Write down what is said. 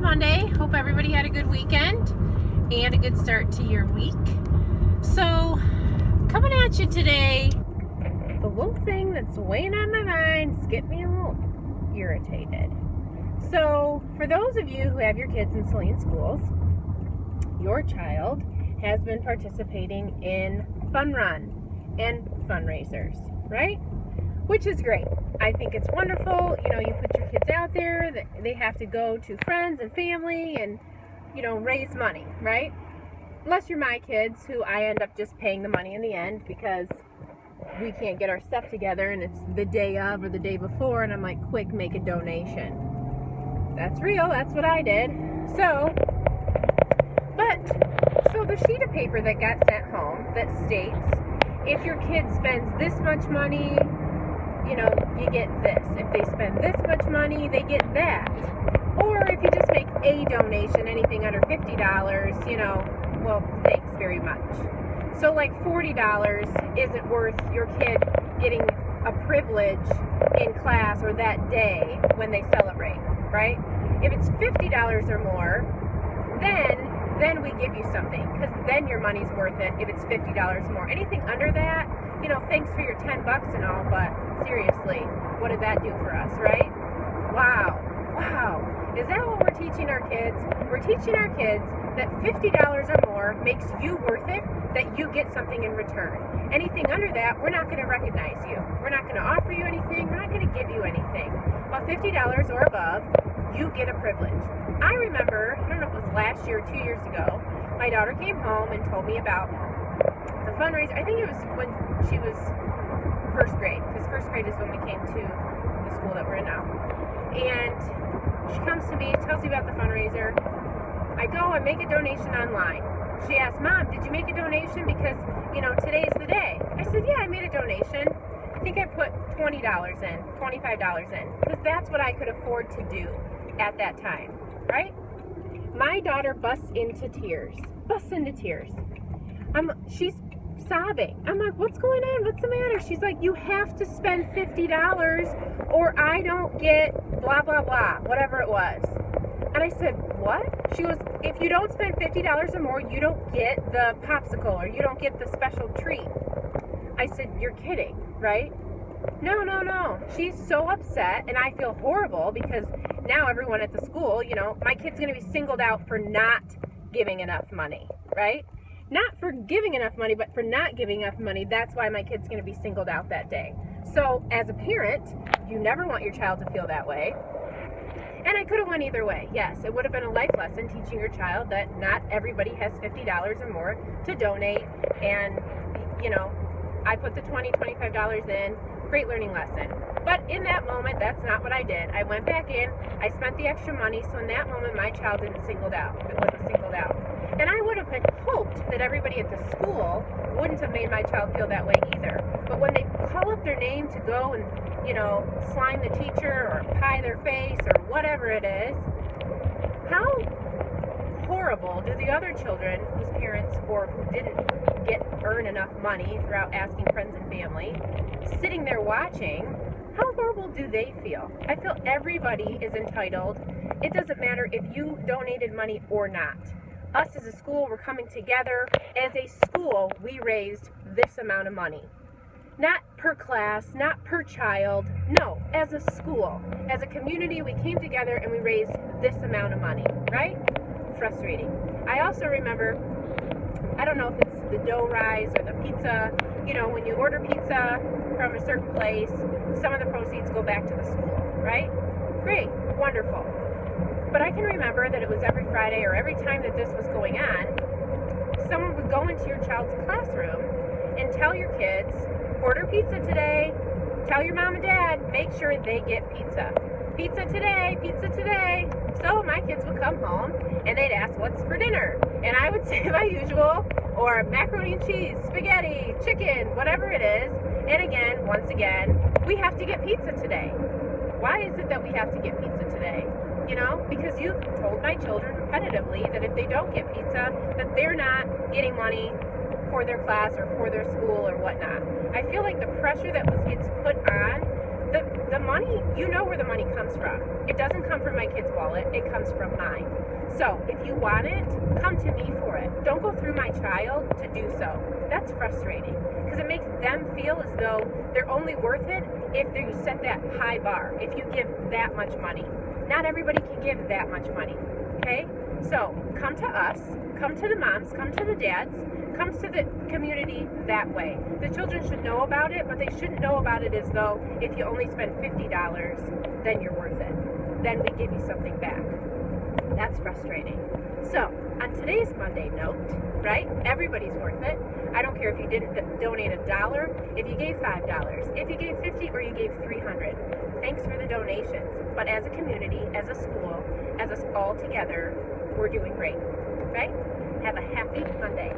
Monday. Hope everybody had a good weekend and a good start to your week. So, coming at you today, the little thing that's weighing on my mind is getting me a little irritated. So, for those of you who have your kids in Saline schools, your child has been participating in fun run and fundraisers, right? Which is great. I think it's wonderful. You put your kids out there, they have to go to friends and family and, raise money, right? Unless you're my kids, who I end up just paying the money in the end because we can't get our stuff together and it's the day of or the day before, and I'm like, quick, make a donation. That's real. That's what I did. So the sheet of paper that got sent home that states, if your kid spends this much money, you get this. If they spend this much money, they get that. Or if you just make a donation, anything under $50, well, thanks very much. So like $40 isn't worth your kid getting a privilege in class or that day when they celebrate, right? If it's $50 or more, then we give you something, because then your money's worth it if it's $50 more. Anything under that, thanks for your $10 and all, but seriously, what did that do for us, right? Wow. Is that what we're teaching our kids? We're teaching our kids that $50 or more makes you worth it, that you get something in return. Anything under that, we're not going to recognize you. We're not going to offer you anything. We're not going to give you anything. But $50 or above, you get a privilege. I remember, I don't know if it was last year or 2 years ago, my daughter came home and told me about the fundraiser. I think it was when she was first grade, because first grade is when we came to the school that we're in now. And she comes to me, tells me about the fundraiser. I go and make a donation online. She asked, Mom, did you make a donation? Because, today's the day. I said, yeah, I made a donation. I think I put $20 in, $25 in, because that's what I could afford to do at that time, right? My daughter busts into tears. She's sobbing. I'm like, what's going on? What's the matter? She's like, you have to spend $50 or I don't get blah, blah, blah, whatever it was. And I said, what? She goes, if you don't spend $50 or more, you don't get the popsicle or you don't get the special treat. I said, you're kidding, right? No. She's so upset, and I feel horrible because now everyone at the school, my kid's going to be singled out for not giving enough money, right? Not for giving enough money, but for not giving enough money. That's why my kid's going to be singled out that day. So as a parent, you never want your child to feel that way. And I could have went either way. Yes, it would have been a life lesson teaching your child that not everybody has $50 or more to donate. And, I put the $20, $25 in. Great learning lesson. But in that moment, that's not what I did. I went back in, I spent the extra money, so in that moment, my child wasn't singled out. And I would have hoped that everybody at the school wouldn't have made my child feel that way either. But when they call up their name to go and, slime the teacher or pie their face or whatever it is, how horrible do the other children whose parents or who didn't earn enough money throughout asking friends and family, sitting there watching, how horrible do they feel? I feel everybody is entitled. It doesn't matter if you donated money or not. Us as a school, we're coming together. As a school, we raised this amount of money. Not per class, not per child. No, as a school, as a community, we came together and we raised this amount of money, right? Frustrating. I also remember, I don't know if it's the dough rise or the pizza, when you order pizza from a certain place, some of the proceeds go back to the school, right? Great, wonderful. But I can remember that it was every Friday or every time that this was going on, someone would go into your child's classroom and tell your kids, order pizza today, tell your mom and dad, make sure they get pizza. Pizza today. So my kids would come home and they'd ask, what's for dinner? And I would say my usual, or macaroni and cheese, spaghetti, chicken, whatever it is. And again, once again, we have to get pizza today. Why is it that we have to get pizza today? Because you've told my children repetitively that if they don't get pizza, that they're not getting money for their class or for their school or whatnot. I feel like the pressure that gets put on, the money, you know where the money comes from. It doesn't come from my kid's wallet, it comes from mine. So if you want it, come to me for it. Don't go through my child to do so. That's frustrating because it makes them feel as though they're only worth it if you set that high bar, if you give that much money. Not everybody can give that much money, okay? So come to us, come to the moms, come to the dads, come to the community that way. The children should know about it, but they shouldn't know about it as though if you only spend $50, then you're worth it. Then we give you something back. That's frustrating. So, on today's Monday note, right, everybody's worth it. I don't care if you didn't donate $1, if you gave $5, if you gave $50, or you gave $300. Thanks for the donations. But as a community, as a school, as us all together, we're doing great, right? Have a happy Monday.